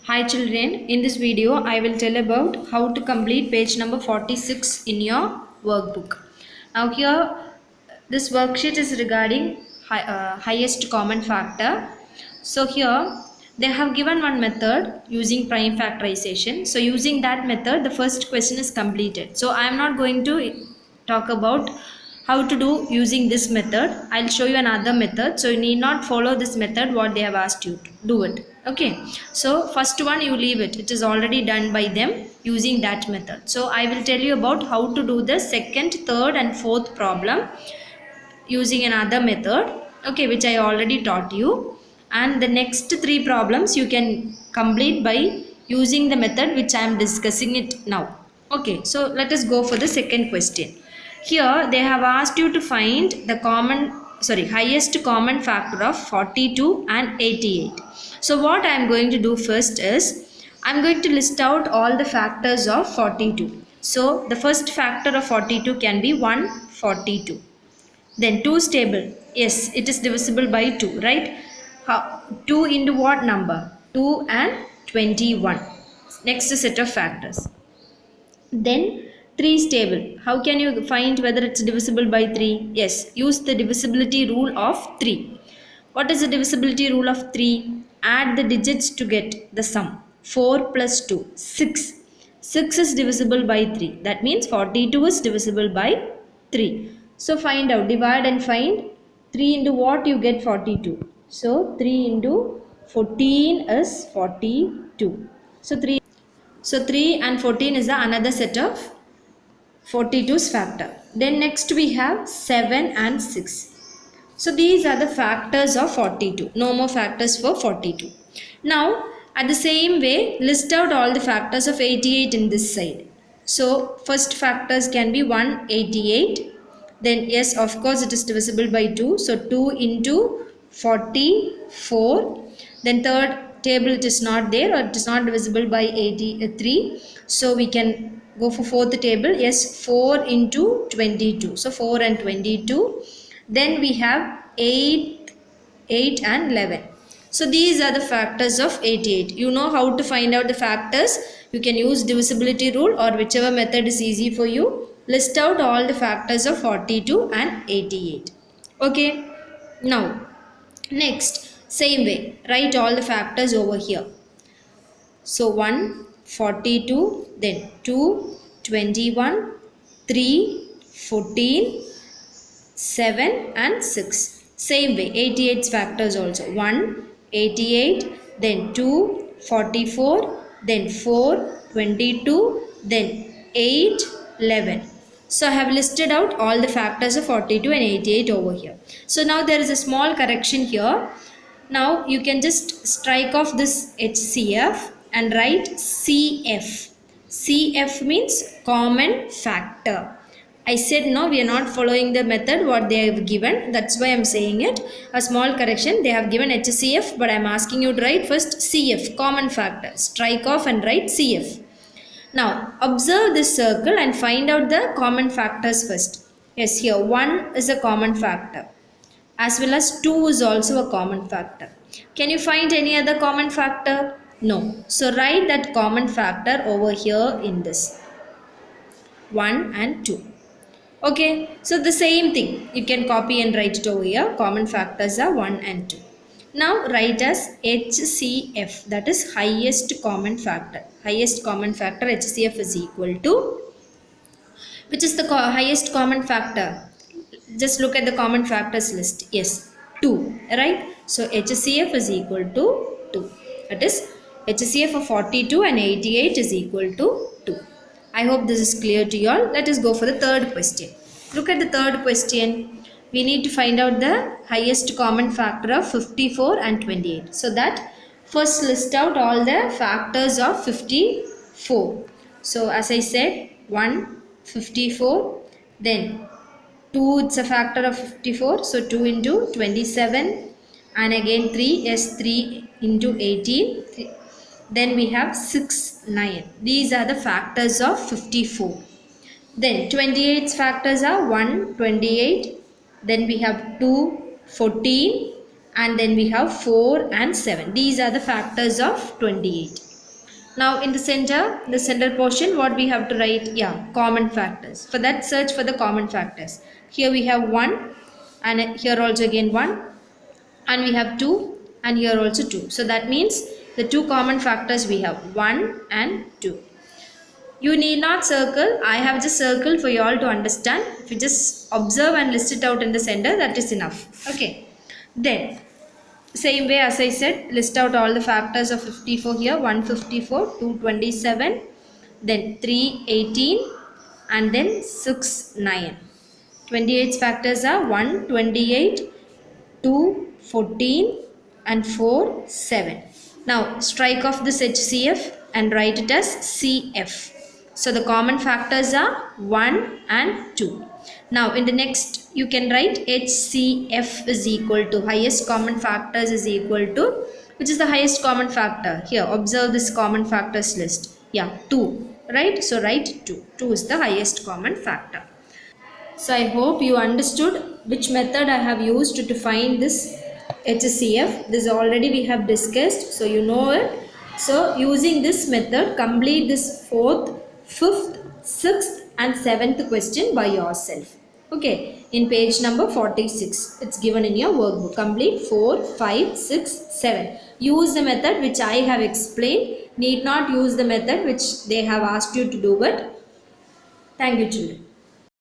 Hi children, in this video I will tell about how to complete page number 46 in your workbook. Now here this worksheet is regarding highest common factor. So here they have given one method using prime factorization. So using that method the first question is completed. So I am not going to talk about how to do using this method. I'll show you another method, so you need not follow this method what they have asked you to do it. Okay, so first one you leave it is already done by them using that method. So I will tell you about how to do the second, third and fourth problem using another method, okay, which I already taught you. And the next three problems you can complete by using the method which I am discussing it now. Okay, so let us go for the second question. Here they have asked you to find the highest common factor of 42 and 88. So what I am going to do first is I am going to list out all the factors of 42. So the first factor of 42 can be 142. Then 2 stable. Yes, it is divisible by 2, right? How? 2 into what number? 2 and 21. Next set of factors. Then 3 stable. How can you find whether it's divisible by 3? Yes, use the divisibility rule of 3. What is the divisibility rule of 3? Add the digits to get the sum. 4 plus 2, 6. 6 is divisible by 3. That means 42 is divisible by 3. So find out, divide and find 3 into what you get 42. So 3 into 14 is 42. So 3 and 14 is another set of 42's factor. Then next we have 7 and 6. So these are the factors of 42. No more factors for 42. Now at the same way list out all the factors of 88 in this side. So first factors can be 188. Then yes, of course it is divisible by 2. So 2 into 44. Then third table it is not there, or it is not divisible by 83. So we can go for fourth table. Yes, 4 into 22. So 4 and 22. Then we have 8 and 11. So these are the factors of 88. You know how to find out the factors. You can use divisibility rule or whichever method is easy for you. List out all the factors of 42 and 88. Okay. Now, next, same way, write all the factors over here. So 1, 42, then 2, 21, 3, 14, 7 and 6. Same way, 88's factors also. 1, 88, then 2, 44, then 4, 22, then 8, 11. So I have listed out all the factors of 42 and 88 over here. So now there is a small correction here. Now you can just strike off this HCF and write CF. CF means common factor. I said no, we are not following the method what they have given. That's why I am saying it. A small correction. They have given HCF, but I am asking you to write first CF, common factor. Strike off and write CF. Now observe this circle and find out the common factors first. Yes, here 1 is a common factor, as well as 2 is also a common factor. Can you find any other common factor? No. So write that common factor over here in this 1 and 2. Okay, so the same thing you can copy and write it over here. Common factors are 1 and 2. Now write as HCF, that is highest common factor. Highest common factor HCF is equal to, which is the highest common factor? Just look at the common factors list. Yes, 2, right? So HCF is equal to 2. That is HCF of 42 and 88 is equal to 2. I hope this is clear to you all. Let us go for the third question. Look at the third question. We need to find out the highest common factor of 54 and 28. So that first list out all the factors of 54. So as I said, 1, 54, then 2, it's a factor of 54. So 2 into 27, and again 3, yes, 3 into 18. Then we have 6, 9. These are the factors of 54. Then 28's factors are 1, 28. Then we have 2, 14. And then we have 4 and 7. These are the factors of 28. Now in the center portion, what we have to write? Yeah, common factors. For that, search for the common factors. Here we have 1, and here also again 1, and we have 2, and here also 2. So that means the two common factors we have 1 and 2. You need not circle. I have just circled for you all to understand. If you just observe and list it out in the center, that is enough. Okay. Then same way as I said, list out all the factors of 54 here. 154, 227, then 318, and then 6 9. 28's factors are 1 28, 2 14, and 4 7. Now strike off this HCF and write it as CF. So the common factors are 1 and 2. Now in the next you can write HCF is equal to highest common factors is equal to, which is the highest common factor? Here observe this common factors list. Yeah, 2, right? So write 2. 2 is the highest common factor. So I hope you understood which method I have used to find this HCF. This already we have discussed, so you know it. So using this method, complete this 4th, 5th, 6th and 7th question by yourself. Okay, in page number 46, it's given in your workbook. Complete 4, 5, 6, 7. Use the method which I have explained. Need not use the method which they have asked you to do it. Thank you, children.